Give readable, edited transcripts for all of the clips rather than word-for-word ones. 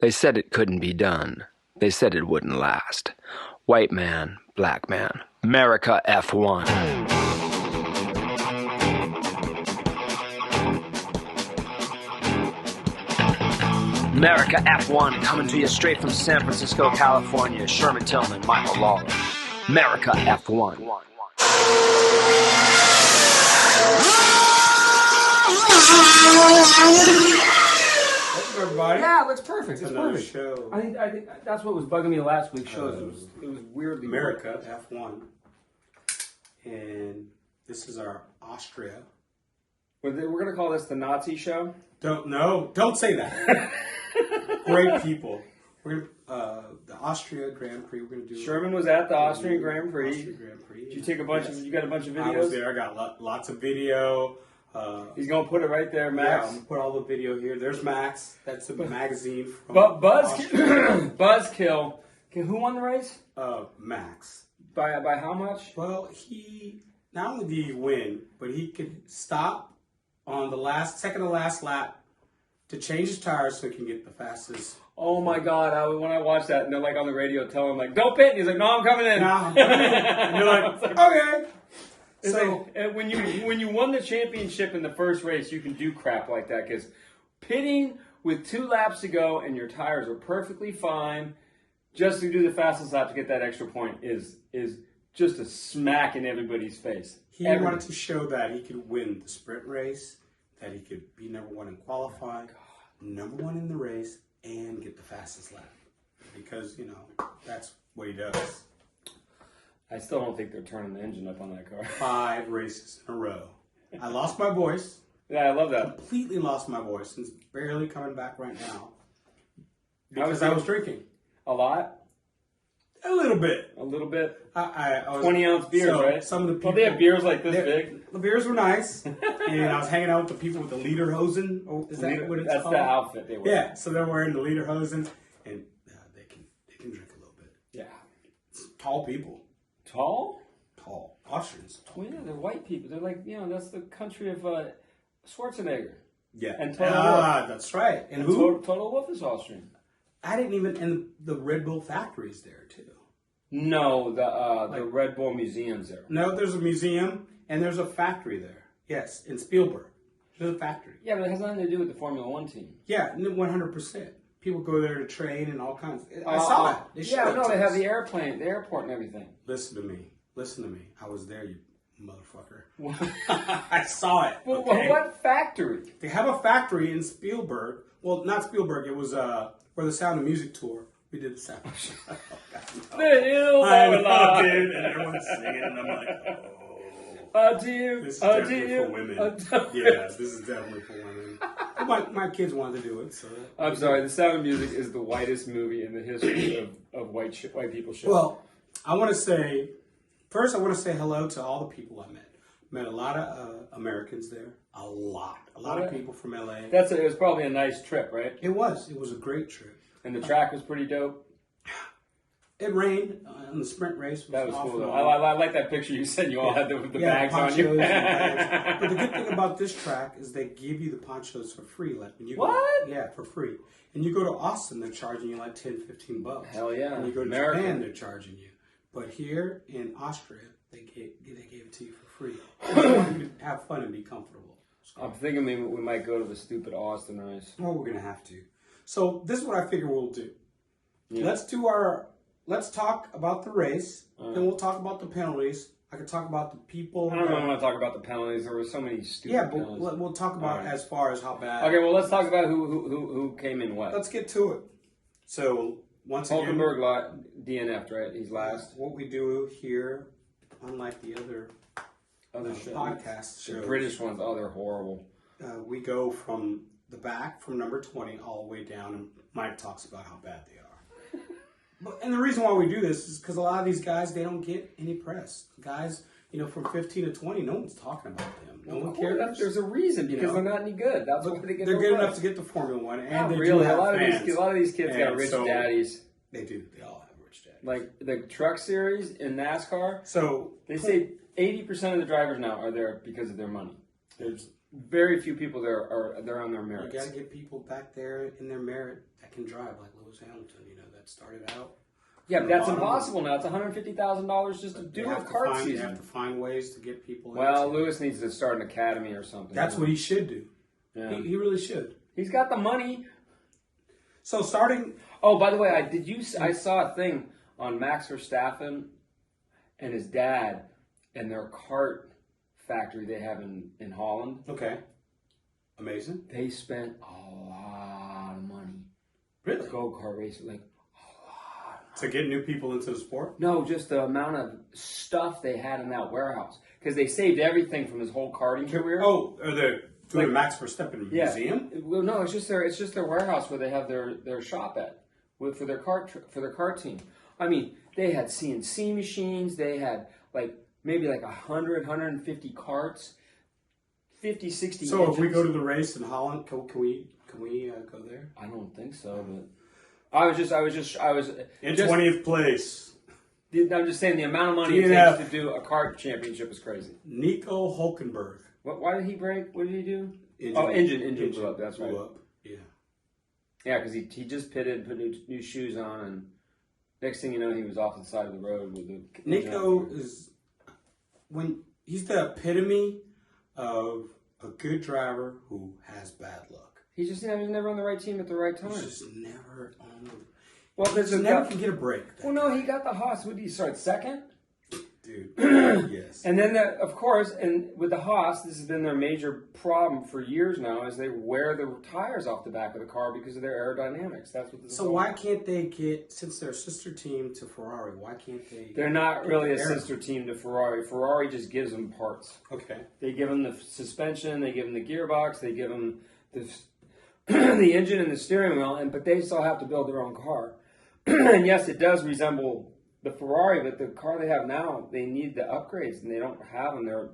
They said it couldn't be done. They said it wouldn't last. White man, black man. America F1. America F1 coming to you straight from San Francisco, California. Sherman Tillman, Michael Lawler. America F1. Everybody. Yeah, that's perfect. It's Another perfect. show. I think that's what was bugging me last week's show. It was weirdly America F1, and this is our Austria. We're gonna call this the Nazi show. Don't say that. Great people. We're the Austria Grand Prix. We're gonna do. Sherman was at the Austrian Grand Prix. Austrian Grand Prix. Did you take a bunch of? You got a bunch of videos. I was there. I got lots of video. He's gonna put it right there, Max. Yeah, I'm gonna put all the video here. There's Max. That's a magazine from Buzzkill. Who won the race? Max. By how much? Well, he not only did he win, but he could stop on the second to last lap to change his tires so he can get the fastest. Oh my God! When I watched that, and they're like on the radio telling him like, "Don't pit," and he's like, "No, I'm coming in." No, I'm coming in. And you're like, okay. It's So like, when you won the championship in the first race, you can do crap like that because pitting with 2 laps to go and your tires are perfectly fine, just to do the fastest lap to get that extra point is just a smack in everybody's face. he wanted to show that he could win the sprint race, that he could be number 1 in qualifying, number 1 in the race, and get the fastest lap because that's what he does. I still don't think they're turning the engine up on that car. 5 races in a row. I lost my voice. Yeah, I love that. Completely lost my voice and it's barely coming back right now because I was drinking A lot? a little bit. A little bit? I was 20-ounce beers, so right? Some of the people. Well, they have beers like this big. The beers were nice, and I was hanging out with the people with the lederhosen. Oh, is that what it's That's called? the outfit they wear. Yeah, so they're wearing the lederhosen, and they can drink a little bit. Yeah. It's tall people, Tall? Austrians. Well, yeah, they're white people. They're like, that's the country of Schwarzenegger. Yeah, And Total Wolf. that's right. And Total Wolf is Austrian. I didn't even. And the Red Bull factory is there too. No, the Red Bull Museum's there. No, there's a museum and there's a factory there. Yes, in Spielberg. There's a factory. Yeah, but it has nothing to do with the Formula One team. Yeah, 100%. People go there to train and all kinds. I saw it. They have the airport and everything. Listen to me. I was there, you motherfucker. I saw it. Well, okay? what factory? They have a factory in Spielberg. Well, not Spielberg. It was for the Sound of Music tour. We did the Sound of Music. I know, dude. And everyone's singing, and I'm like, adieu. This is definitely for women. Yeah, this is definitely for women. My kids wanted to do it, so. I'm sorry. The Sound of Music is the whitest movie in the history of white people shows. Well, I want to say hello to all the people I met. Met a lot of Americans there. A lot of people from LA. It was probably a nice trip, right? It was a great trip. And the track was pretty dope. It rained on the sprint race. That was cool, though. I like that picture you said you all had the bags on you. But the good thing about this track is they give you the ponchos for free. Like when you go, for free. And you go to Austin, they're charging you like $10-15. Hell yeah. And you go to Japan, they're charging you. But here in Austria, they gave it to you for free. They want you to have fun and be comfortable. So, I'm thinking maybe we might go to the stupid Austin race. well, we're gonna have to. So this is what I figure we'll do. Yeah. Let's talk about the race. Then we'll talk about the penalties. I can talk about the people. I don't know. I want to talk about the penalties. There were so many stupid penalties. But we'll talk about as far as how bad. Okay, well, let's talk about who came in what. Let's get to it. So once again, Hulkenberg DNF'd, right? He's last. What we do here, unlike the other podcast shows, the British ones, they're horrible. We go from the back, from number 20, all the way down, and Mike talks about how bad they are. And the reason why we do this is because a lot of these guys, they don't get any press. Guys, from 15 to 20, no one's talking about them. No one cares. There's a reason because they're not any good. That's why they get. They're good enough to get to Formula One, and not they really. do have a lot fans. of these kids got rich daddies. They do. They all have rich daddies. Like the truck series in NASCAR. So they say 80% of the drivers now are there because of their money. very few people there are they're on their merits. You got to get people back there in their merit that can drive, like Lewis Hamilton. You know, that started out. Yeah, but that's impossible now. It's $150,000 just to do a kart season. You have to find ways to get people. Well, Lewis needs to start an academy or something. That's what he should do. Yeah. He really should. He's got the money. So starting. Oh, by the way, I saw a thing on Max Versteppan and his dad and their kart factory they have in Holland. Okay. Amazing. They spent a lot of money. Really? Go-kart racing, like. To get new people into the sport? No, just the amount of stuff they had in that warehouse. Because they saved everything from his whole karting career. Oh, or the Max Versteppan museum? Well, no, it's just their warehouse where they have their shop at for their kart team. I mean, they had CNC machines. They had maybe 100, 150 karts, 50, 60 So engines. if we go to the race in Holland, can we go there? I don't think so, but I was in 20th place. I'm just saying the amount of money it takes to do a kart championship is crazy. Nico Hulkenberg. Why did he break? What did he do? Engine blew up. That's right. Blew up. Yeah. Yeah, because he just pitted, put new shoes on, and next thing you know, he was off the side of the road with the. Nico he's the epitome of a good driver who has bad luck. He's just never on the right team at the right time. He's just never on the. Well, there's never can get a break. Well, no, he got the Haas. What did he start second? Dude, yes. And then, of course, and with the Haas, this has been their major problem for years now, is they wear the tires off the back of the car because of their aerodynamics. That's what. So why can't they get, since they're a sister team to Ferrari? Why can't they? They're not really a sister team to Ferrari. Ferrari just gives them parts. Okay. They give them the suspension. They give them the gearbox. They give them the engine and the steering wheel, but they still have to build their own car. And yes, it does resemble the Ferrari, but the car they have now, they need the upgrades, and they don't have them there.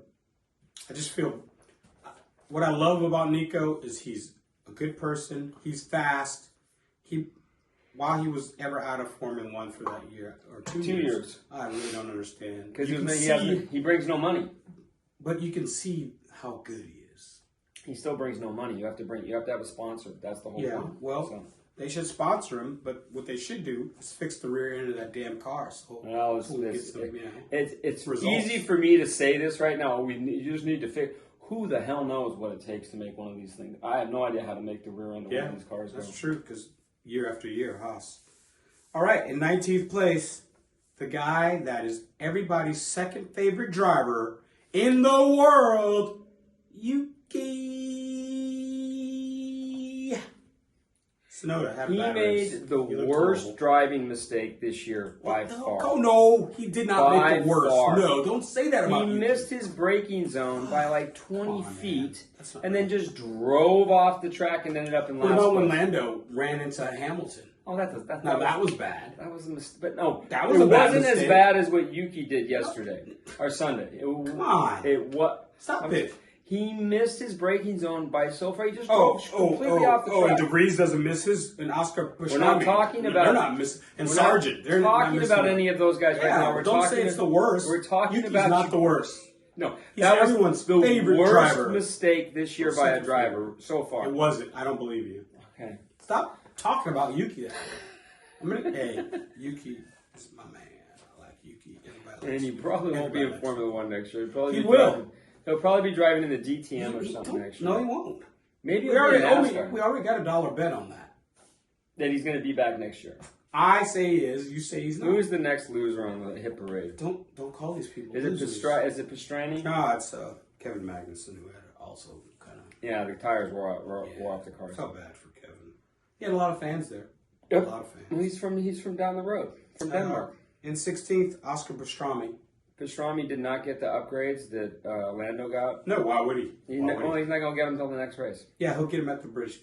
I just feel, what I love about Nico is he's a good person. He's fast. While he was ever out of Formula 1 for that year or 2 years, I really don't understand. Because he brings no money. But you can see how good he is. He still brings no money. You have to have a sponsor. That's the whole point. Yeah, well, they should sponsor him, but what they should do is fix the rear end of that damn car. It's easy for me to say this right now. You just need to fix. Who the hell knows what it takes to make one of these things? I have no idea how to make the rear end of one of these cars go. That's true, because year after year, Haas. All right, in 19th place, the guy that is everybody's second favorite driver in the world, Yuki Tsunoda. He made the worst driving mistake this year by far. Oh, no, he did not make the worst. Far. No, don't say that about He Yuki. missed his braking zone by 20 feet and then just drove off the track and ended up in last place. What about when Lando ran into Hamilton? Oh, that was bad. That was a mistake. But no, that wasn't as bad as what Yuki did yesterday or Sunday. Come on. Stop it. He missed his braking zone by so far. He just drove completely off the track. And DeVries doesn't miss his, and Oscar Pastrana. We're not talking about. They're not missing. And Sargent. They're not talking about any of those guys right now. Don't say it's the worst. We're talking Yuki's about not the worst. No, that was everyone's favorite worst driver. Mistake this year by a driver so far. It wasn't. I don't believe you. Okay. Stop talking about Yuki. Hey, Yuki is my man. I like Yuki. And he probably won't be in Formula 1 next year. He will. He'll probably be driving in the DTM or something next year. No, he won't. Maybe we already got a $1 bet on that. That he's going to be back next year. I say he is. You say he's not. Who is the next loser on the hit parade? Don't call these people losers. Is it Pastrani? No, it's Kevin Magnussen who had also kind of. Yeah, the tires wore off the car. Felt bad for Kevin. He had a lot of fans there. Yep. A lot of fans. Well, he's from down the road, from Denmark. In 16th, Oscar Pastrami. Pastrami did not get the upgrades that Lando got. No, why would he? He's not going to get them until the next race. Yeah, he'll get him at the British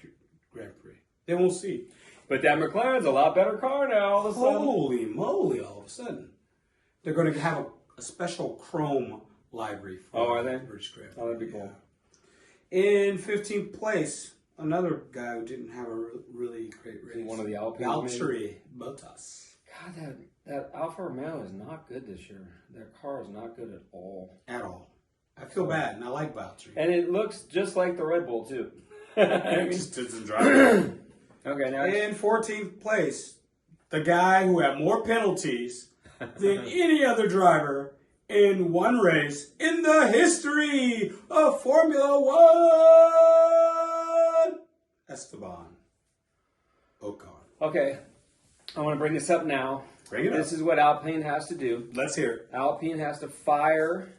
Grand Prix. Then we'll see. But that McLaren's a lot better car now, all of a sudden. Holy moly, all of a sudden. They're going to have a special chrome livery for the British Grand Prix. Oh, that'd be cool. In 15th place, another guy who didn't have a really great race. One of the Alpines. Valtteri Bottas. God, that Alfa Romeo is not good this year. Their car is not good at all. At all. I feel bad, and I like Valtteri. And it looks just like the Red Bull, too. He just doesn't drive. Okay, now In 14th place, the guy who had more penalties than any other driver in one race in the history of Formula One, Esteban Ocon. Okay, I want to bring this up now. Bring it up. This is what Alpine has to do. Let's hear it. Alpine has to fire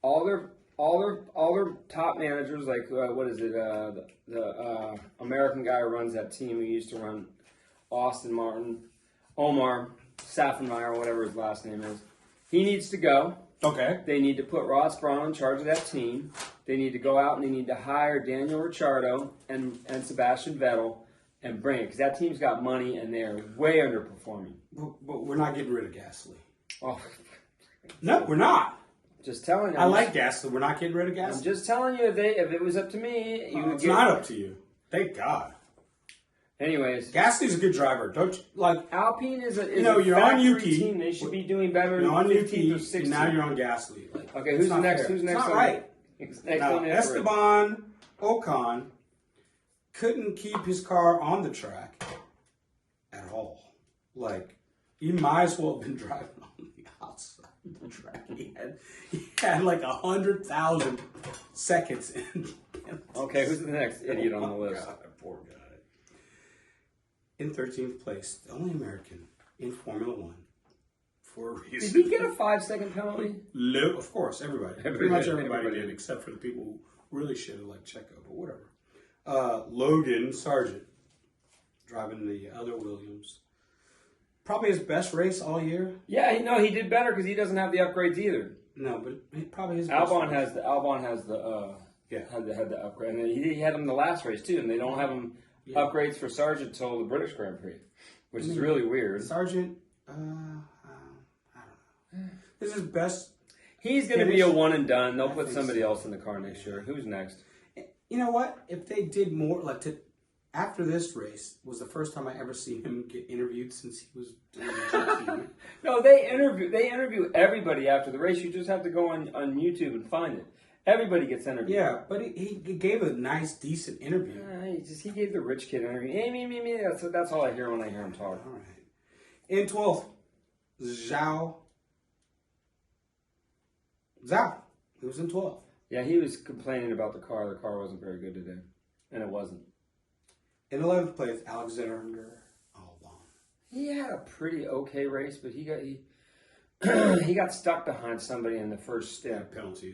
all their top managers, like what is it? The American guy who runs that team who used to run Austin Martin, Omar Saffenmeyer, whatever his last name is. He needs to go. Okay. They need to put Ross Brawn in charge of that team. They need to go out and they need to hire Daniel Ricciardo and Sebastian Vettel and bring it, because that team's got money and they're way underperforming. But we're not getting rid of Gasly. Oh, No, we're not. just telling you. I like Gasly. We're not getting rid of I'm Gasly. just telling you, if it was up to me, you would It's get. not up to you. Thank God. Anyways, Gasly's a good driver. Don't you, like, Alpine is a you're on factory Yuki. team. They should be doing better you're on than Yuki, 15th or and 16th. now you're on Gasly. Like, Okay, it's who's not next? fair. Who's next? It's not on right. Next Now, on the Esteban Ocon couldn't keep his car on the track at all. Like, he might as well have been driving on the outside of the track. He had like 100,000 seconds in. Okay, who's the next idiot on the list? God, poor guy. In 13th place, the only American in Formula One for a Did reason. he get a 5-second penalty? Of course, everybody. Pretty much everybody did, except for the people who really should have, like Checo, but whatever. Logan Sargent, driving the other Williams. Probably his best race all year. Yeah, he did better because he doesn't have the upgrades either. No, but probably his Albon best has the had the upgrade, and he had them the last race too, and they don't have them upgrades for Sargent till the British Grand Prix, which is really weird. Sargent, I don't know. This is his best. He's going to be a one and done. They'll put somebody else in the car next year. Who's next? You know what? If they did more, like after this race was the first time I ever seen him get interviewed since he was doing the GP. No, they interview everybody after the race. You just have to go on YouTube and find it. Everybody gets interviewed. Yeah, but he gave a nice, decent interview. He gave the rich kid interview. Hey, me. That's all I hear when I hear him talk. All right. In 12th, Zhao. He was in 12th. Yeah, he was complaining about the car. The car wasn't very good today, and it wasn't. In 11th place, Alexander Albon. He had a pretty okay race, but he got stuck behind somebody in the first step. Penalty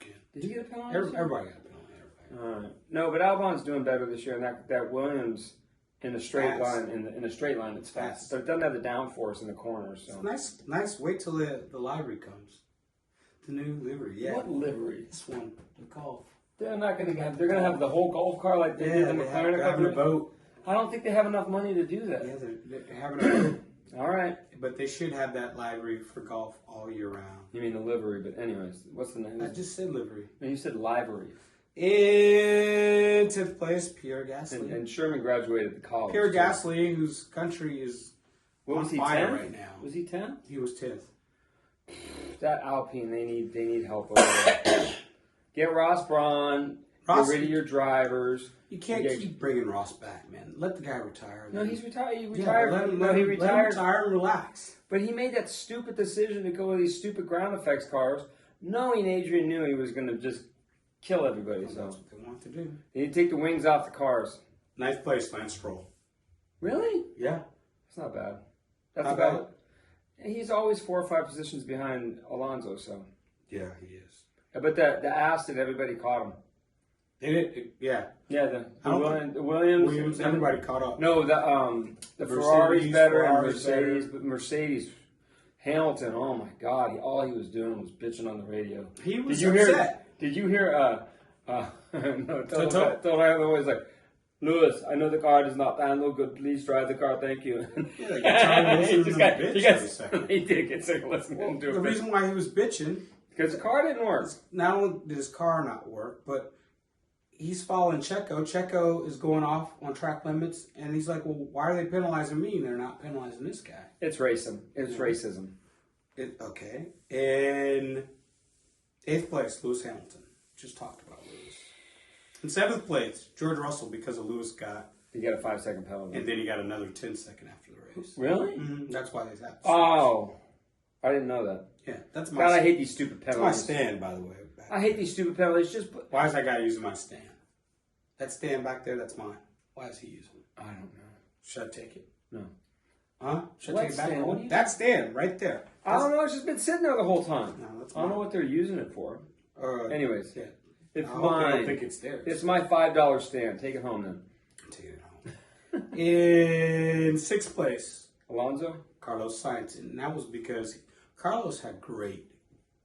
again. Did he get a penalty? Everybody got a penalty. Everybody. No, but Albon's doing better this year, and that Williams in a straight Fast. line in a straight line, it's fast. But it doesn't have the downforce in the corners. So Nice. Wait till the livery comes. The new livery. Yeah. what livery? This one. The golf. They're not going to have. They're going to have the whole golf car like they did the McLaren a couple having a of. boat. I don't think they have enough money to do that. Yeah, they're having a boat. All right. But they should have that livery for golf all year round. You mean the livery? But anyways, what's the name? I just said livery. No, you said livery. In 10th place, Pierre Gasly. And Sherman graduated the college. Pierre so- Gasly, whose country is What on was he? fire 10? right now. Was he 10? He was 10th. That Alpine, they need help over there. Get Ross Brawn. Ross- Get rid of your drivers. You can't keep bringing Ross back, man. Let the guy retire. No, he's retired. He Yeah, retired. let him He retired. retire and relax. But he made that stupid decision to go with these stupid ground effects cars, knowing Adrian knew he was going to just kill everybody. So That's what they want to do. they need to take the wings off the cars. Ninth place, Lance Stroll. Really? Yeah. That's not bad. That's Not about. He's always 4 or 5 positions behind Alonso. So, Yeah, he is. but the ass that everybody caught him. Yeah. Yeah, the Williams. Everybody caught up. No, the Ferrari's better and Ferrari's Mercedes, but Mercedes, Hamilton. Oh my God! All he was doing was bitching on the radio. He was Did upset. you hear? No, told I was like, Lewis, I know the car does not handle good. Please drive the car. Thank you. Yeah, they got tired of listening to him bitch every second. He did get sick of listening to The him reason why he was bitching, because the car didn't work. not only did his car not work, but he's following Checo. Checo is going off on track limits, and he's like, well, why are they penalizing me and they're not penalizing this guy? It's racism. It's racism. Okay. In 8th place, Lewis Hamilton. Just talked about Lewis. In 7th place, George Russell, because of Lewis got... He got a 5-second penalty. And then he got another 10-second after the race. Really? Mm-hmm. That's why they have. Oh. I didn't know that. Yeah, that's my God, I hate these stupid penalties. That's my stand, by the way. I hate these stupid penalties. Why is that guy using my stand? That stand back there, that's mine. Why is he using it? I don't know. Should I take it? No. Huh? Should I What take it back stand? home? That stand, right there. I don't know. It's just been sitting there the whole time. No, that's I don't know what they're using it for. Anyways, yeah. it's I mine. don't think it's theirs. It's my $5 stand. Take it home then. Take it home. In 6th place, Alonso? Carlos Sainz. And that was because Carlos had great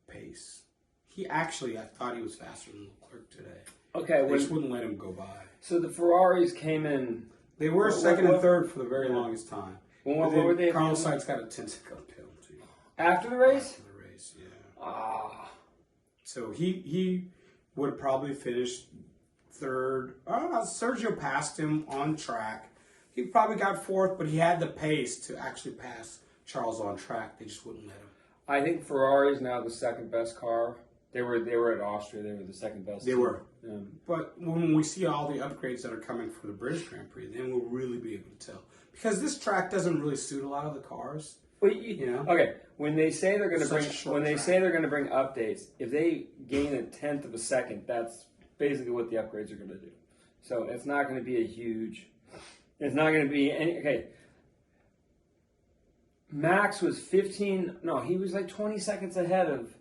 pace. He actually, I thought he was faster than Leclerc today. Okay. They just wouldn't let him go by. So the Ferraris came in. They were second and third for the very longest time. What were they? Carlos Sainz got a 10-second penalty. After the race? After the race, yeah. Ah. So he would have probably finished third. Sergio passed him on track. He probably got fourth, but he had the pace to actually pass Charles on track. They just wouldn't let him. I think Ferrari is now the second best car. They were at Austria. They were the second best. They were. But when we see all the upgrades that are coming for the British Grand Prix, then we'll really be able to tell. Because this track doesn't really suit a lot of the cars. Well, Okay. When they say they're going to bring updates, if they gain 1/10 of a second, that's basically what the upgrades are going to do. So it's not going to be a huge. It's not going to be any. Okay. Max was 15. No, he was like 20 seconds ahead of.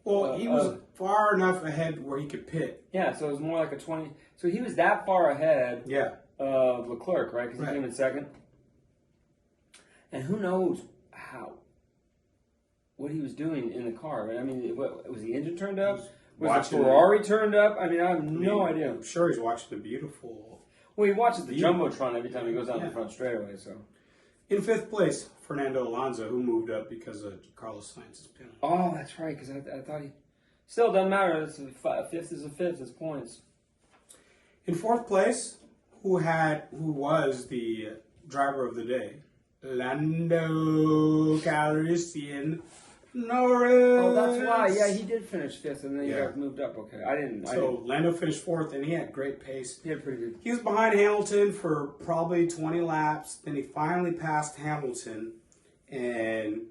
Well, he was far enough ahead where he could pit. Yeah, so it was more like a 20. So he was that far ahead. Yeah. Of Leclerc, right? Because he came in second. And who knows what he was doing in the car? Right? I mean, was the engine turned up? Was the Ferrari turned up? I mean, I have no idea. I'm sure he's watching the beautiful. Well, he watches the Jumbotron every time he goes down the front straightaway. So, in 5th place, Fernando Alonso, who moved up because of Carlos Sainz's penalty. Oh, that's right. Because I thought he still doesn't matter. It's fifth is a fifth. It's points. In 4th place, who was the driver of the day, Lando Calrissian Norris. Oh, that's why. Yeah, he did finish 5th, and then he got moved up. Okay, I didn't. Lando finished 4th, and he had great pace. He had pretty good. He was behind Hamilton for probably 20 laps. Then he finally passed Hamilton, and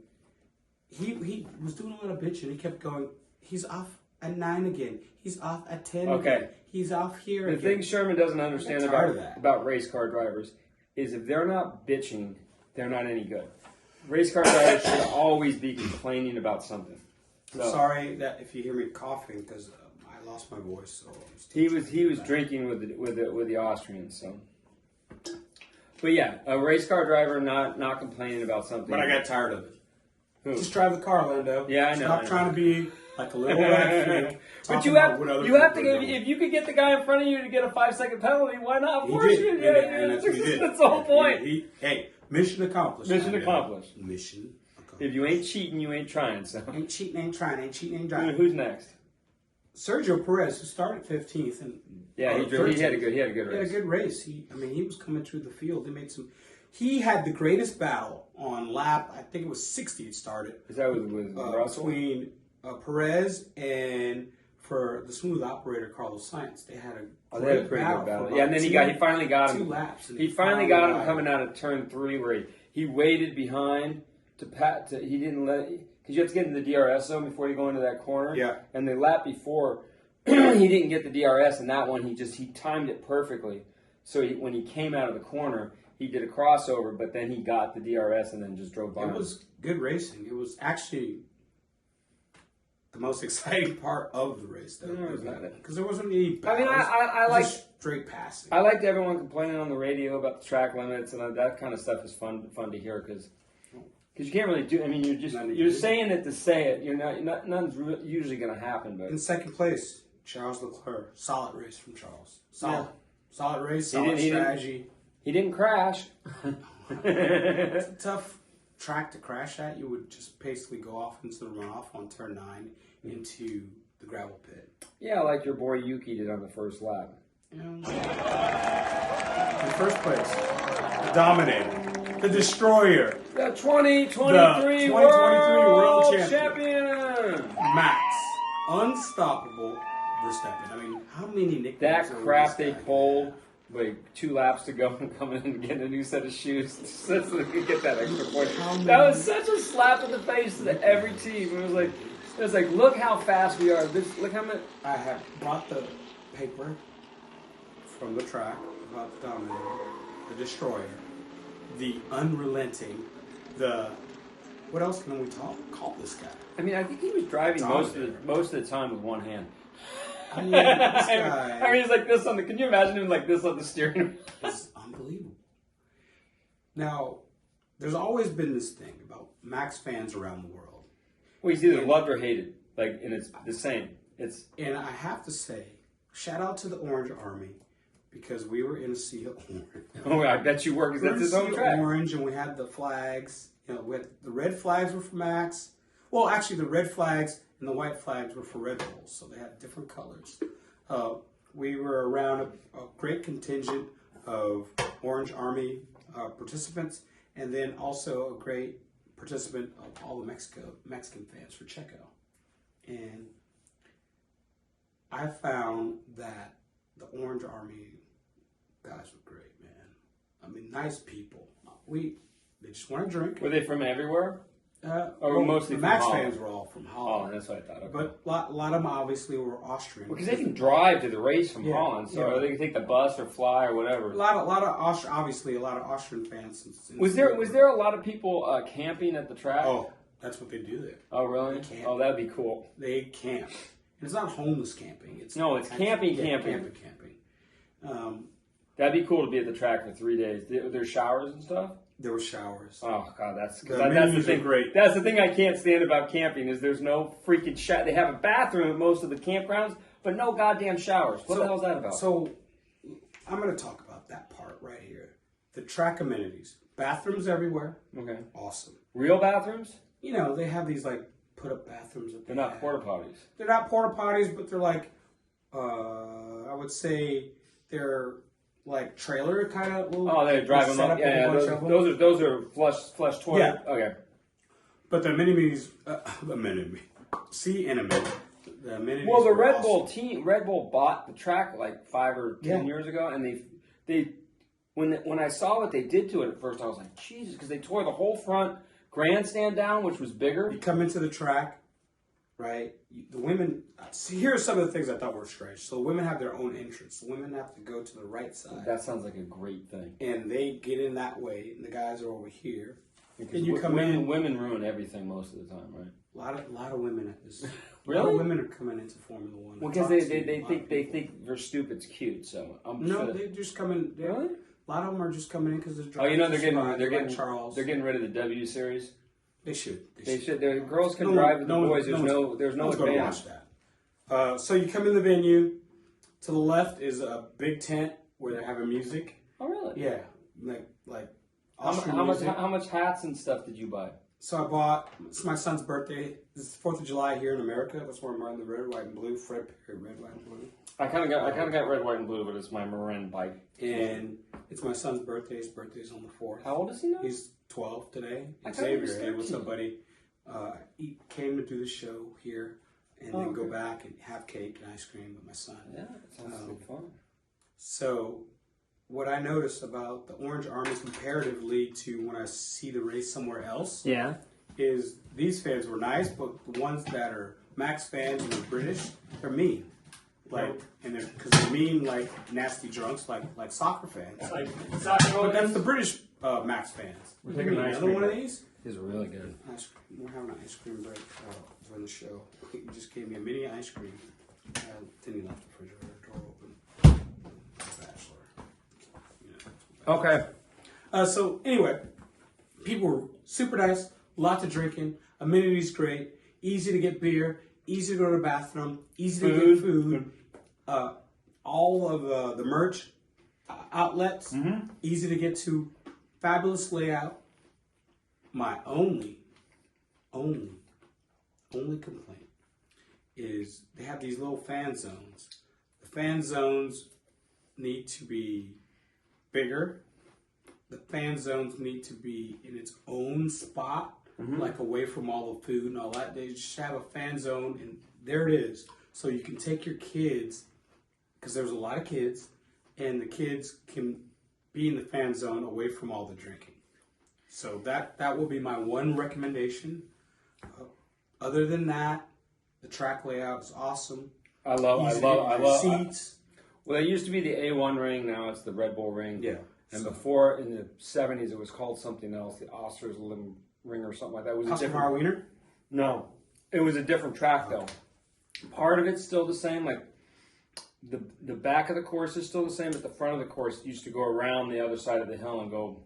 he was doing a lot of bitching. He kept going. He's off at 9 again. He's off at 10 again. He's off here again. The thing Sherman doesn't understand about race car drivers is if they're not bitching, they're not any good. Race car drivers should always be complaining about something. So, I'm sorry that if you hear me coughing because I lost my voice. So he was drinking with the Austrians. So, but yeah, a race car driver not complaining about something. But I got tired of it. Just drive the car, Lando. Yeah, I know. Stop trying to be like a little red freak. But you have to if you could get the guy in front of you to get a 5-second penalty, why not? Of course you did. That's the whole point. Hey, mission accomplished. Mission accomplished. Mission accomplished. If you ain't cheating, you ain't trying. So ain't cheating, ain't trying. Ain't cheating, ain't trying. Who's next? Sergio Perez, who started 15th, and he had a good race. He had a good race. He was coming through the field. He had the greatest battle on lap. I think it was 60. It started. Is that with Russell? Between Perez and for the smooth operator Carlos Sainz. They had a pretty good battle. Yeah, and then he finally got him. 2 laps. He finally got him coming out of turn 3 where he waited behind he didn't let, because you have to get in the DRS zone before you go into that corner. Yeah. And the lap before, he didn't get the DRS, and that one he timed it perfectly. So when he came out of the corner, he did a crossover, but then he got the DRS and then just drove by. It was good racing. It was actually the most exciting part of the race, though. Because there wasn't any battles. I mean, I like straight passing. I liked everyone complaining on the radio about the track limits, and that kind of stuff is fun to hear because you can't really do. I mean, you're saying it to say it. You're nothing's usually going to happen. But in 2nd place, Charles Leclerc. Solid race from Charles. Solid race. Solid strategy. He didn't crash. It's a tough track to crash at. You would just basically go off into the runoff on turn 9 into the gravel pit. Yeah, like your boy Yuki did on the first lap. In 1st place, the Dominator, the Destroyer, the 2023 World Champion, Max unstoppable Verstappen. I mean, how many nicknames? That are crap this they guy? pulled, like 2 laps to go and coming in and getting a new set of shoes so they could get that extra point. That was such a slap in the face to every team. It was like, look how fast we are. Look how much. I have brought the paper from the track about the Dominator, the Destroyer, the Unrelenting, the... What else can we call this guy? I mean, I think he was driving most of the time with one hand. I mean, this guy I mean, he's like this on the. Can you imagine him like this on the steering wheel? is unbelievable. Now, there's always been this thing about Max fans around the world. Well, he's either loved or hated. Like, and it's the same. And I have to say, shout out to the Orange Army, because we were in a sea of orange. Oh, I bet you were, because that's his own track. Orange, and we had the flags. You know, the red flags were for Max. Well, actually, the red flags and the white flags were for Red Bull, so they had different colors. We were around a great contingent of Orange Army participants, and then also a great participant of all the Mexican fans for Checo. And I found that the Orange Army guys were great, man. I mean, nice people. They just want to drink. Were they from everywhere? Or mostly the from Max Holland? fans were all from Oh, Holland. that's what I thought. Okay. But a lot of them obviously were Austrian. Because they can drive to the race from Yeah, Holland, so yeah. they can take the bus or fly or whatever. A lot of obviously a lot of Austrian fans. Was there a lot of people camping at the track? Oh, that's what they do there. Oh, really? They camp. Oh, that'd be cool. They camp. And it's not homeless camping. It's camping. Camping. That'd be cool to be at the track for 3 days. There's showers and stuff. There were showers. Oh God, that's The the amenities thing. are great. That's the thing I can't stand about camping is there's no freaking shower. They have a bathroom at most of the campgrounds, but no goddamn showers. What the hell is that about? So I'm going to talk about that part right here. The track amenities, bathrooms everywhere. Okay. Awesome. Real bathrooms? You know, they have these like put up bathrooms. That They're not porta potties. They're not porta potties, but they're like, I would say they're like trailer kind of. Oh, they drive them up. Yeah, those are flush toilet. Yeah. Okay. But the amenities, see in a minute. The amenities. Well, the were Red awesome. Bull bought the track like 5 or 10 years ago, and when I saw what they did to it at first, I was like, Jesus, because they tore the whole front grandstand down, which was bigger. You come into the track, right? The women. See, here are some of the things I thought were strange. So the women have their own entrance. The women have to go to the right side. That sounds like a great thing. And they get in that way, and the guys are over here. Because And you come in. Women ruin everything most of the time, right? A lot of women at this. Really? A lot of women are coming into Formula One. Well, because they think Verstappen's cute, so I'm No, sure. they just come in. Really? A lot of them are just coming in because they're Oh, driving. you know they're getting Charles. They're getting rid of the W series. They should. They should. The girls can drive with the boys. There's no one's gonna advantage. watch that. So you come in the venue. To the left is a big tent where they're having music. Oh, really? Yeah, like How Austrian music. much hats and stuff did you buy? So I bought. It's my son's birthday. This is 4th of July here in America. That's why I'm wearing the red, white, and blue. Fred Perry, red, white, and blue. I kind of got red, white, and blue, but it's my Marin bike. And it's my son's birthday. His birthday's on the 4th. How old is he now? He's 12 today. I thought he was Xavier, hey, what's 13. up, buddy? He came to do the show here, and then go back and have cake and ice cream with my son. Yeah, that sounds like fun. So, what I noticed about the Orange Armies comparatively to when I see the race somewhere else, Yeah. is these fans were nice, but the ones that are Max fans and the British, they're mean. Because they're mean like nasty drunks, like soccer fans. But that's the British Max fans. We're taking an ice Another cream one of break. these? These are really good. We're having an ice cream break during the show. You just gave me a mini ice cream. Then you left the refrigerator door open. Bachelor. Okay. So anyway, people were super nice, lots of drinking, amenities great, easy to get beer, easy to go to the bathroom, easy to get food. All of the merch outlets, easy to get to, fabulous layout. My only complaint is they have these little fan zones. The fan zones need to be bigger. The fan zones need to be in its own spot like away from all the food and all that. They just have a fan zone, and there it is. So you can take your kids, because there's a lot of kids, and the kids can be in the fan zone away from all the drinking. So that will be my one recommendation. Other than that, the track layout is awesome. I love seats. Well, it used to be the A1 ring. Now it's the Red Bull ring. Yeah. And before, in the 70s, it was called something else, the Austrian ring or something like that. It was a different Wiener? No, it was a different track though. Part of it's still the same, like the back of the course is still the same, but the front of the course used to go around the other side of the hill and go.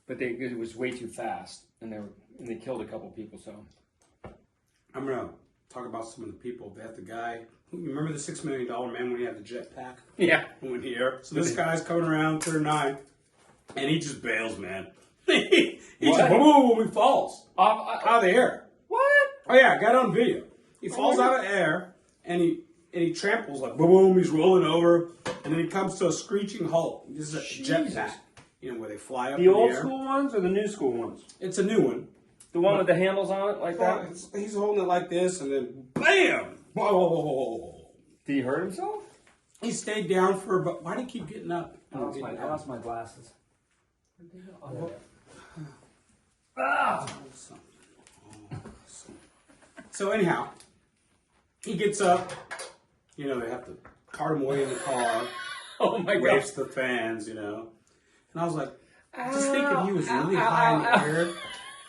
But it was way too fast, and they killed a couple people. So I'm gonna talk about some of the people. They have the guy. You remember the $6 Million Man when he had the jetpack? Yeah. When he air. So this guy's coming around turn 9, and he just bails, man. he just boom, he falls out of the air. What? Oh yeah, I got it on video. He falls out of the air, and he tramples like boom. He's rolling over, and then he comes to a screeching halt. This is a jetpack, where they fly up The in the old air. school ones or the new school ones? It's a new one. The one with the handles on it, like that? He's holding it like this, and then bam! Whoa. Did he hurt himself? He stayed down for about. Why do you keep getting up? I lost my glasses. So anyhow, he gets up. They have to cart him away in the car. Oh my God. Waves the fans, And I was like, just thinking he was really high in the air.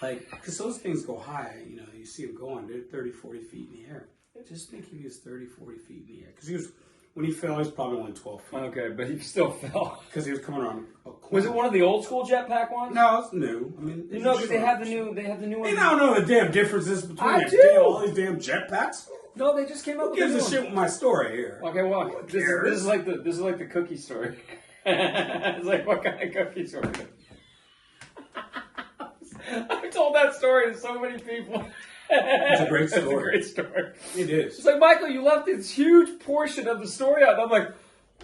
Like, because those things go high, you see him going, they're 30, 40 feet in the air. Just think he was 30, 40 feet in the air. Because when he fell, he was probably only 12 feet. Okay, but he still fell. Because he was coming around a corner. Was it one of the old school jetpack ones? No, it's new. I mean, because they have the new ones. They don't know the damn differences between all these damn jetpacks. No, they just came up with Who gives a shit with my story here? Okay, well, this is like the cookie story. It's like, what kind of cookie story? I've told that story to so many people. It's a great story. It's a great story. It is. It's like, Michael, you left this huge portion of the story out. And I'm like,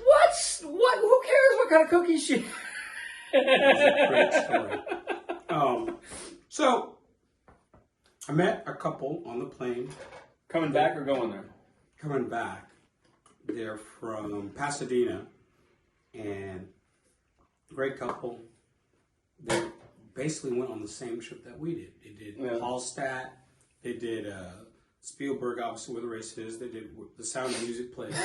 what? Who cares what kind of cookie she... It's a great story. So, I met a couple on the plane. Coming back or going there? Coming back. They're from Pasadena. And great couple. They basically went on the same trip that we did. They did Hallstatt. They did Spielberg, obviously, where the race is. They did the Sound of Music place.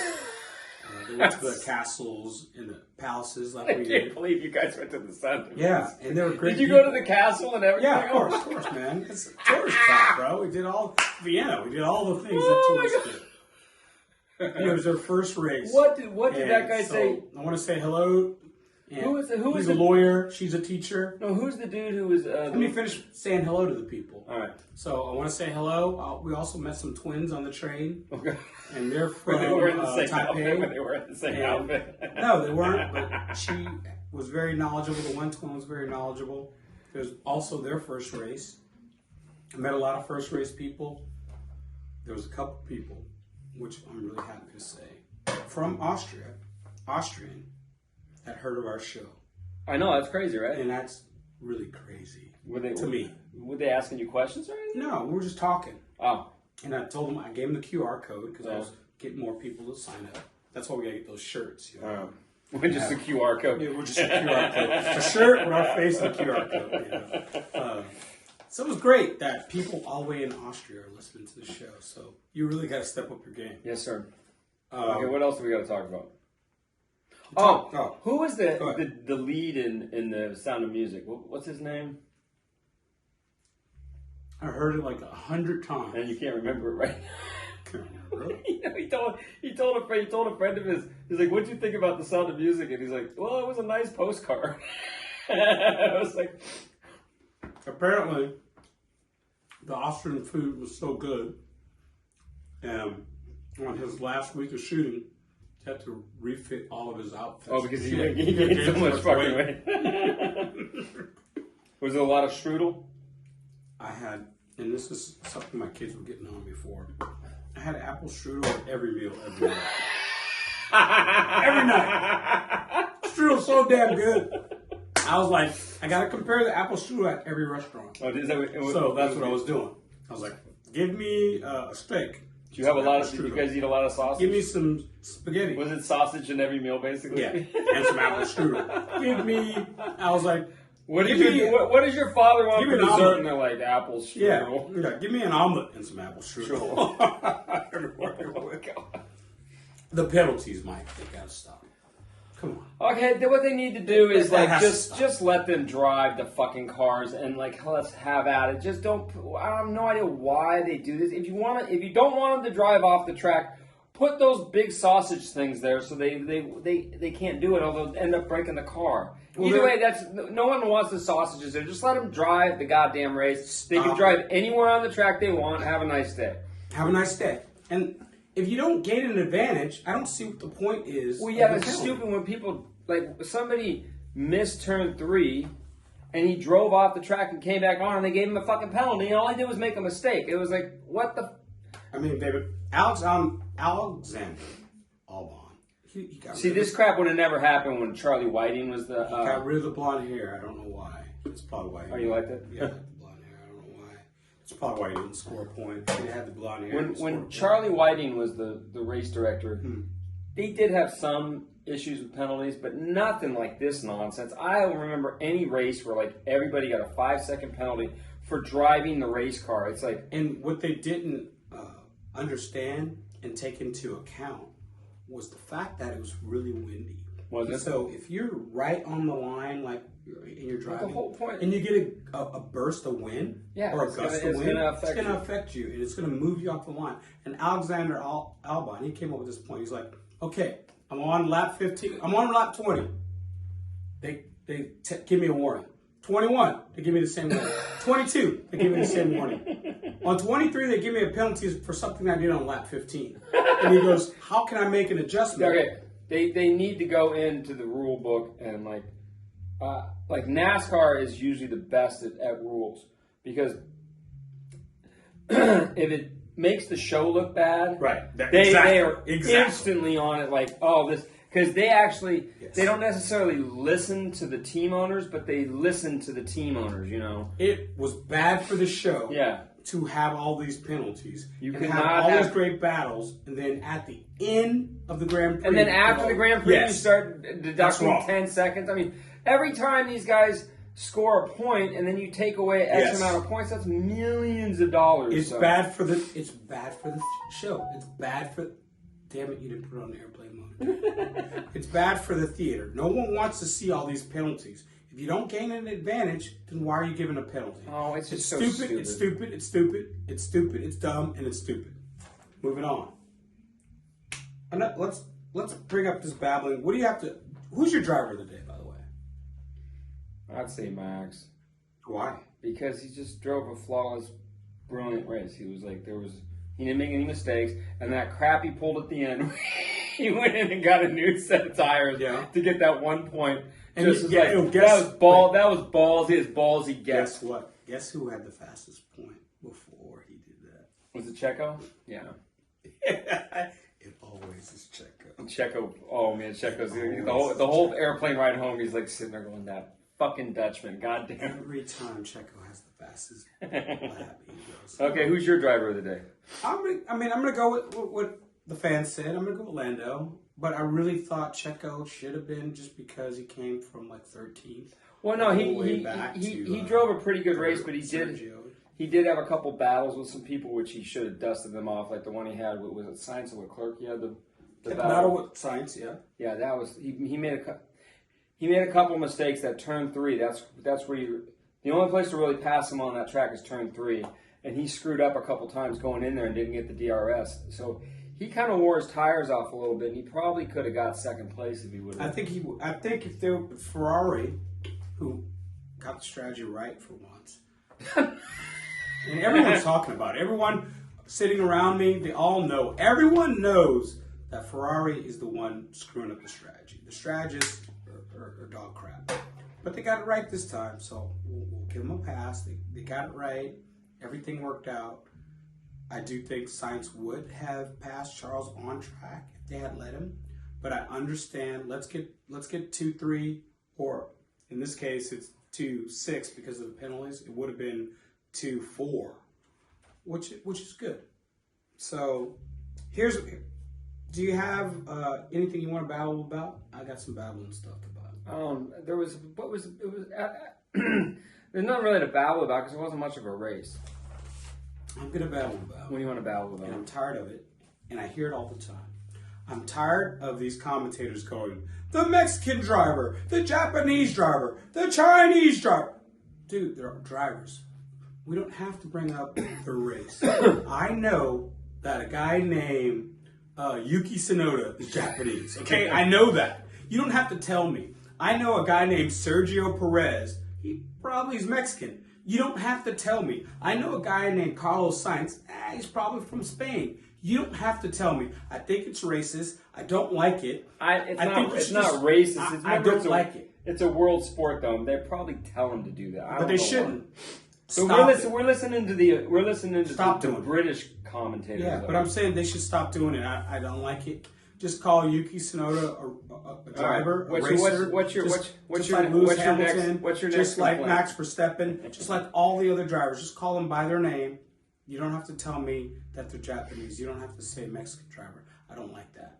They went to the castles and the palaces like we did. I can't believe you guys went to the Sound of Music. Yeah, and they were great. Did you go to the castle and everything? Yeah, of course, man. It's a tourist trap, bro. We did all Vienna. We did all the things that tourists did. It was their first race. What did that guy say? I want to say hello. He's a lawyer. She's a teacher. No, who's the dude who was... Let me finish saying hello to the people. All right. So I want to say hello. We also met some twins on the train. Okay. And they're from they were in the same Taipei. outfit. They were in the same outfit. No, they weren't. But she was very knowledgeable. The one twin was very knowledgeable. It was also their first race. I met a lot of first race people. There was a couple people, which I'm really happy to say, from Austrian, that heard of our show. I know, that's crazy, right? And that's really crazy to me. Were they asking you questions or anything? No, we were just talking. Oh. And I told them, I gave them the QR code because I was getting more people to sign up. That's why we got to get those shirts. We're just a QR code. Yeah, we're just a QR code. It's a shirt with our face and a QR code. So it was great that people all the way in Austria are listening to the show. So you really got to step up your game. Yes, sir. Okay, what else do we got to talk about? Who was the lead in the Sound of Music? What's his name? I heard it like 100 times. And you can't remember it, right? Can't remember it. he told a friend of his. He's like, "What'd you think about the Sound of Music?" And he's like, "Well, it was a nice postcard." I was like, apparently, the Austrian food was so good, and on his last week of shooting, he had to refit all of his outfits. Oh, because he gained so much fucking weight. Was there a lot of strudel? I had, and this is something my kids were getting on before. I had apple strudel at every meal, every night. Every night. Strudel's so damn good. I was like, I got to compare the apple strudel at every restaurant. Oh, is that what, So that's what I was doing. I was like, give me a steak. Do you have a lot of? Did you guys eat a lot of sausage? Give me some spaghetti. Was it sausage in every meal, basically? Yeah, and some apple strudel. Give me. I was like, what does your father want for dessert? Omelet. And they're like apple strudel. Yeah, give me an omelet and some apple strudel. The penalties, Mike, they gotta stop. Come on. Okay, what they need to do is That like has to just let them drive the fucking cars and like let's have at it. Just don't. I have no idea why they do this. If you don't want them to drive off the track, put those big sausage things there so they can't do it. Although they'll end up breaking the car. Either way, that's no one wants the sausages there. Just let them drive the goddamn race. They can drive anywhere on the track they want. Have a nice day. Have a nice day. And if you don't gain an advantage, I don't see what the point is. Well, yeah, it's stupid when people, like, somebody missed turn 3, and he drove off the track and came back on, and they gave him a fucking penalty, and all he did was make a mistake. It was like, what the... I mean, David, Alexander Albon. See, this crap would have never happened when Charlie Whiting was the... He got rid of the blonde hair. I don't know why. It's probably why. Oh, you liked it? Yeah, the blonde hair. I don't know why. It's probably why he didn't score a point. He had the blonde hair. When Charlie Whiting was the race director, they did have some issues with penalties, but nothing like this nonsense. I don't remember any race where like everybody got a 5-second penalty for driving the race car. It's like... And what they didn't understand and take into account was the fact that it was really windy. Was it? So if you're right on the line, like, and you're driving, the whole point. and you get a burst of wind, or a gust of wind, it's going to affect you, and it's going to move you off the line. And Alexander Albon, he came up with this point. He's like, okay, I'm on lap 15. I'm on lap 20. They give me a warning. 21, they give me the same warning. 22, they give me the same warning. On 23, they give me a penalty for something I did on lap 15. And he goes, how can I make an adjustment? Okay, they need to go into the rule book and like NASCAR is usually the best at rules because if it makes the show look bad, right? They are instantly on it. Like, oh, this because they actually they don't necessarily listen to the team owners, but they listen to the team owners. You know, it was bad for the show. Yeah. To have all these penalties, you and have all these great battles, and then at the end of the Grand Prix, and then after the Grand Prix, you start deducting 10 seconds. I mean, every time these guys score a point, and then you take away X amount of points, that's millions of dollars. It's bad for the show. It's bad for. Damn it! You didn't put it on airplane mode. It's bad for the theater. No one wants to see all these penalties. If you don't gain an advantage, then why are you giving a penalty? Oh, it's just so stupid. It's stupid. It's stupid. It's stupid. It's dumb and it's stupid. Moving on. Let's bring up this babbling. What do you have to? Who's your driver of the day, by the way? I'd say Max. Why? Because he just drove a flawless, brilliant race. He didn't make any mistakes, and that crap he pulled at the end, he went in and got a new set of tires to get that 1 point. And that was ballsy as ballsy gets. Guess what? Guess who had the fastest point before he did that? Was it Checo? Yeah. It always is Checo. Checo. Oh man, Checo's the whole airplane ride home. He's like sitting there going, "That fucking Dutchman, goddamn!" Every time Checo has the fastest lap, he goes. Okay, who's your driver of the day? I'm gonna go with what the fans said. I'm gonna go with Lando. But I really thought Checo should have been just because he came from like 13th. Well, no, he drove a pretty good race, but he did have a couple battles with some people, which he should have dusted them off, like the one he had was it Sainz or Leclerc? He had the battle with Sainz, yeah. Yeah, that was he made a couple mistakes at turn 3. That's where the only place to really pass him on that track is turn 3, and he screwed up a couple times going in there and didn't get the DRS. So. He kind of wore his tires off a little bit, and he probably could have got second place if he would have. I think if there were Ferrari, who got the strategy right for once, and everyone's talking about it. Everyone sitting around me, they all know. Everyone knows that Ferrari is the one screwing up the strategy. The strategists are dog crap, but they got it right this time, so we'll give them a pass. They got it right. Everything worked out. I do think Sainz would have passed Charles on track if they had let him, but I understand. Let's get 2-3, or in this case, it's 2-6 because of the penalties. It would have been 2-4, which is good. So do you have anything you want to babble about? I got some babbling stuff about. There's nothing really to babble about because it wasn't much of a race. I'm gonna babble about. What do you want to babble about? And I'm tired of it, and I hear it all the time. I'm tired of these commentators going, the Mexican driver, the Japanese driver, the Chinese driver. Dude, they're drivers. We don't have to bring up the race. I know that a guy named Yuki Tsunoda is Japanese. Okay, I know that. You don't have to tell me. I know a guy named Sergio Perez. He probably is Mexican. You don't have to tell me. I know a guy named Carlos Sainz. He's probably from Spain. You don't have to tell me. I think it's racist. I don't like it. It's not racist. I don't like it. It's a world sport, though. They probably tell them to do that. But they shouldn't. We're listening to the British commentators. Yeah, but I'm saying they should stop doing it. I don't like it. Just call Yuki Tsunoda a driver, a racer. What's your next just like complaint? Max Versteppan, just like all the other drivers. Just call them by their name. You don't have to tell me that they're Japanese. You don't have to say Mexican driver. I don't like that.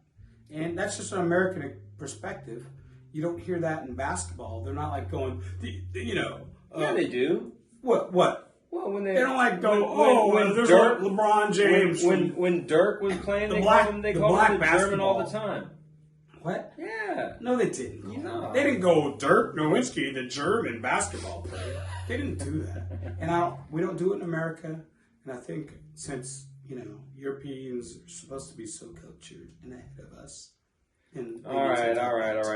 And that's just an American perspective. You don't hear that in basketball. They're not like going, yeah, they do. What? Well, when they don't like go, there's Dirk, LeBron James. When Dirk was playing, they called him the German all the time. What? Yeah. No, they didn't. They didn't go Dirk Nowitzki, the German basketball player. They didn't do that. And we don't do it in America. And I think since, Europeans are supposed to be so cultured and ahead of us. And all right.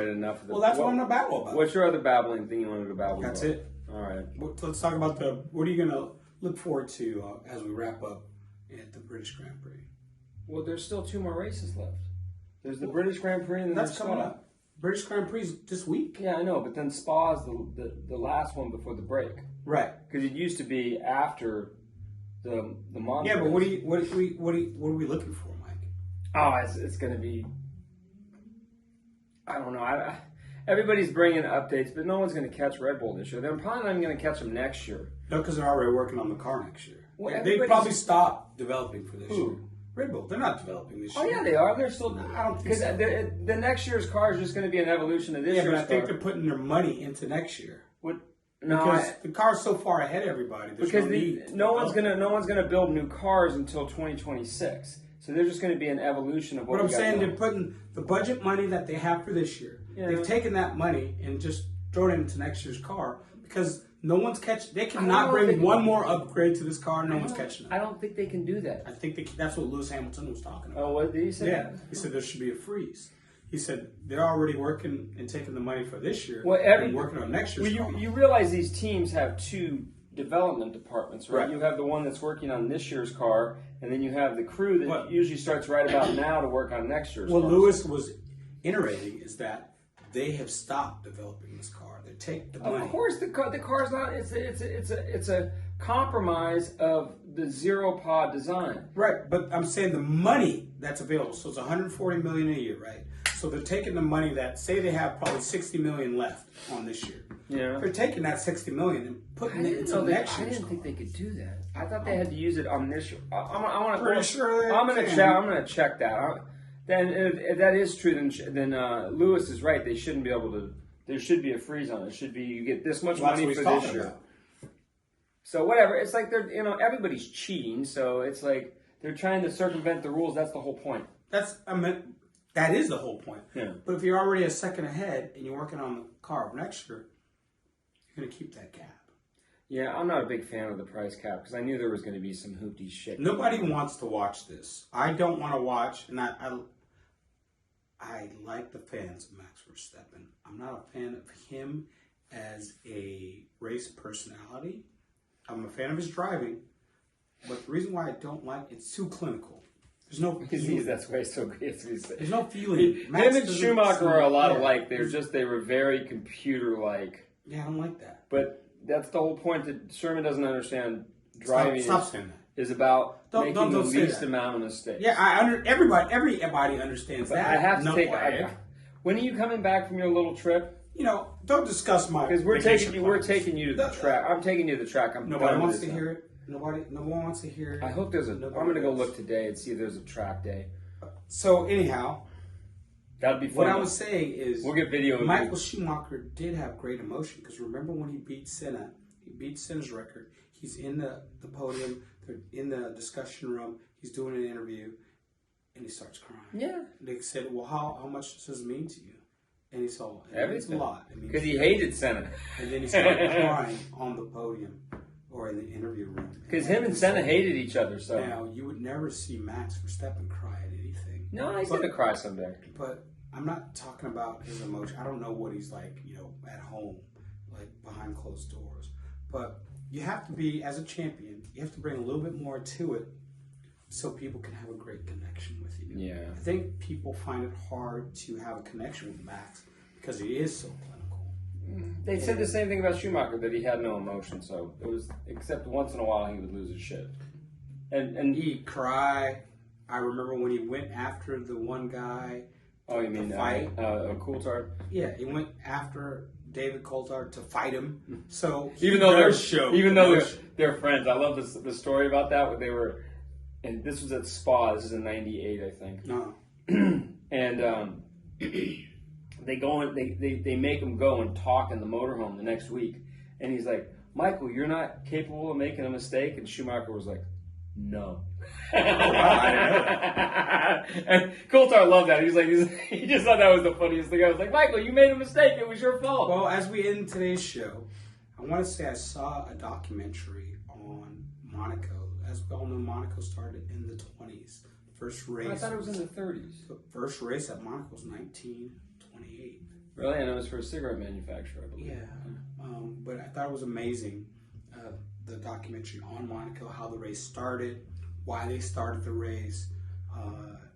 Enough of this. Well, that's what I'm going to babble about. What's your other babbling thing you wanted to babble about? That's it. All right. Let's talk about what are you going to look forward to as we wrap up at the British Grand Prix? Well, there's still 2 more races left. There's the British Grand Prix and then that's coming up. British Grand Prix is this week. Yeah, I know, but then Spa is the last one before the break. Right. Because it used to be after the Monza. Yeah, but what are we looking for, Mike? Oh, it's going to be. I don't know. Everybody's bringing updates, but no one's going to catch Red Bull this year. They're probably not even going to catch them next year. No, because they're already working on the car next year. Well, they probably stopped developing for this year. Red Bull, they're not developing this year. Oh, yeah, they are. They're still. I don't think so. The next year's car is just going to be an evolution of this year's car. Yeah, but I think they're putting their money into next year. What? Because the car's so far ahead of everybody. No one's gonna build new cars until 2026. So they're just going to be an evolution of what I'm saying. They're putting the budget money that they have for this year. Yeah. They've taken that money and just thrown it into next year's car because no one's catching. They cannot bring one more upgrade to this car. No one's catching it. I don't think they can do that. I think that's what Lewis Hamilton was talking about. Oh, what did he say? Yeah, he said there should be a freeze. He said they're already working and taking the money for this year and working on next year's car. You realize these teams have 2 development departments, right? You have the one that's working on this year's car, and then you have the crew that usually starts right about now to work on next year's car. What Lewis was iterating is that they have stopped developing this car. They take the money. Of course, the car's not. It's a compromise of the zero pod design. Right, but I'm saying the money that's available. So it's $140 million a year, right? So they're taking the money that, say they have probably $60 million left on this year. Yeah. They're taking that $60 million and putting it into next year. I didn't think they could do that. I thought they had to use it on this year. I'm going to check that. Then if that is true, then Lewis is right. They shouldn't be able to. There should be a freeze on it. It should be you get this much money for this year. So whatever. It's like they're everybody's cheating. So it's like they're trying to circumvent the rules. That's the whole point. That is the whole point. Yeah. But if you're already a second ahead and you're working on the car of next year, you're going to keep that gap. Yeah, I'm not a big fan of the price cap because I knew there was going to be some hoopty shit. Nobody wants to watch this. I don't want to watch, and I like the fans of Max Versteppan. I'm not a fan of him as a race personality. I'm a fan of his driving, but the reason why I don't like it's too clinical. There's no feeling. That's why he's so great. There's no feeling. Him and Schumacher are a lot alike. They were very computer-like. Yeah, I don't like that. But that's the whole point that Sherman doesn't understand. Driving Stop saying that. Is about making the least amount of mistakes. Yeah, everybody understands but that. I have to take. When are you coming back from your little trip? Don't discuss my. Because we're taking you to the track. I'm taking you to the track. Nobody wants to hear it. No one wants to hear it. I hope there's a. I'm going to go look today and see if there's a track day. So anyhow, that'd be fun. What I was saying is, we'll get video. Michael Schumacher did have great emotion because remember when he beat Senna? He beat Senna's record. He's in the podium. They're in the discussion room. He's doing an interview, and he starts crying. Yeah. They said, "Well, how much does it mean to you?" And he said, "It means a lot." Because he hated Senna. And then he started crying on the podium or in the interview room. Because him and Senna hated each other. So now you would never see Max Versteppan cry at anything. No, he's gonna cry someday. But I'm not talking about his emotion. I don't know what he's like, at home, like behind closed doors. But you have to be, as a champion, you have to bring a little bit more to it so people can have a great connection with you. Yeah. I think people find it hard to have a connection with Max because he is so clinical. They said the same thing about Schumacher, that he had no emotion, so it was, except once in a while he would lose his shit. And he'd cry. I remember when he went after the one guy. Oh, you mean fight? Coulthard? Yeah, he went after David Coulthard to fight him. So even though they're friends, I love the story about that. Where they were, and this was at Spa. This is in '98, I think. No. And they go and they make him go and talk in the motorhome the next week, and he's like, "Michael, you're not capable of making a mistake," and Schumacher was like, "No." And Coulthard loved that. He just thought that was the funniest thing. I was like, "Michael, you made a mistake. It was your fault." Well, as we end today's show, I want to say I saw a documentary on Monaco. As we all know, Monaco started in the 20s. First race. I thought it was in the 30s. The first race at Monaco was 1928. Really? And it was for a cigarette manufacturer, I believe. Yeah. But I thought it was amazing, the documentary on Monaco, how the race started, why they started the race.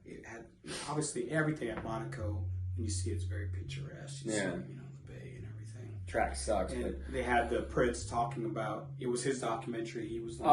It had obviously everything at Monaco. When you see it's very picturesque. You see, the bay and everything. Track sucks. And they had the Prince talking about, it was his documentary. He was the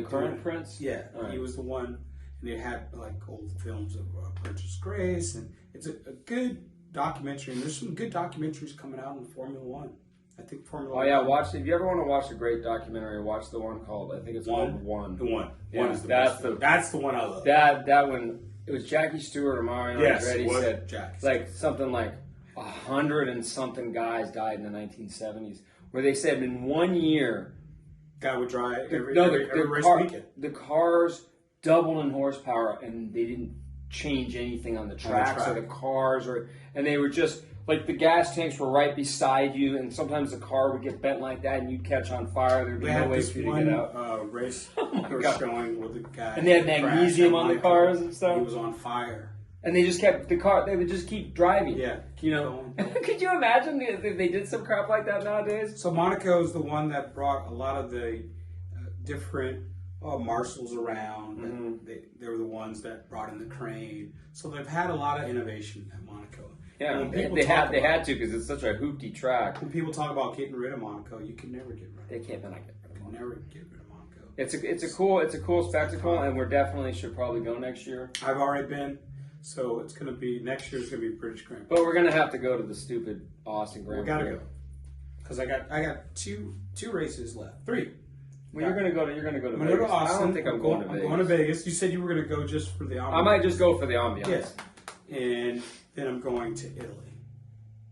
current Prince? Yeah, he was the one. And they had like old films of Princess Grace, and it's a good documentary. And there's some good documentaries coming out in Formula One. I think Formula One. Oh yeah, if you ever want to watch a great documentary, watch the one called, I think it's called One. The One. Yeah, One is the best. That's the one I love. That one, it was Jackie Stewart or Mario Andretti said Jackie. Like something like 100 and something guys died in the 1970s, where they said in 1 year, guy would drive every race weekend. The cars doubled in horsepower, and they didn't change anything on the tracks or the cars, and they were just like the gas tanks were right beside you, and sometimes the car would get bent like that, and you'd catch on fire. There'd be no way for you to get out. Race they were showing with the guy, and they had magnesium on the cars and stuff. He was on fire, and they just kept the car. They would just keep driving. Yeah, Could you imagine if they did some crap like that nowadays? So Monaco is the one that brought a lot of the different marshals around. Mm-hmm. They were the ones that brought in the crane. So they've had a lot of innovation at Monaco. Yeah, they had to because it's such a hoopty track. When people talk about getting rid of Monaco, you can never get rid of it. They can't get rid of Monaco. Never get rid of Monaco. It's a cool spectacle, and we definitely should probably go next year. I've already been, so it's going to be next year's going to be British Grand Prix. But we're going to have to go to the stupid Austrian Grand Prix. We got to go because I got two races left. 3. Well, you're going to go to Vegas. Go to Austin. I don't think I'm going to Vegas. I'm going to Vegas. You said you were going to go just for the ambiance. I might just go for the ambiance. Yes. And then I'm going to Italy.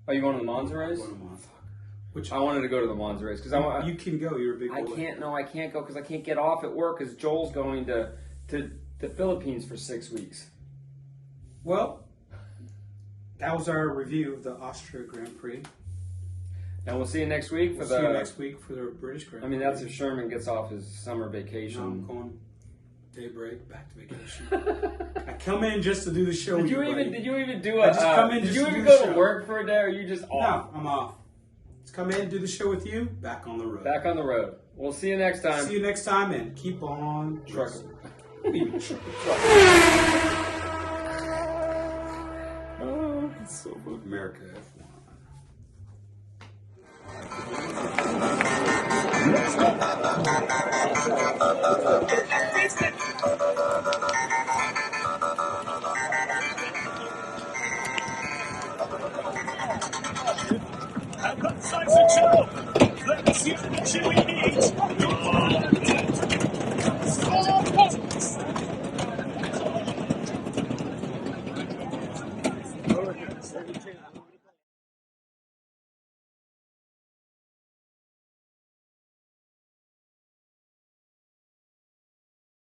Are you going to the Monza race? I'm going to Monza. I wanted to go to the Monza race because you can go. You're a big boy. I can't go because I can't get off at work because Joel's going to the Philippines for 6 weeks. Well, that was our review of the Austrian Grand Prix. And we'll see you next week for the British Grand Prix. I mean, that's if Sherman gets off his summer vacation. No, I'm going daybreak, back to vacation. I come in just to do the show. Did you even do a? I just come in. Did you even go to work for a day, or are you just off? No, I'm off. Let's come in, do the show with you. Back on the road. Back on the road. We'll see you next time. See you next time, and keep on trucking. Oh, it's so good. America F1. Should we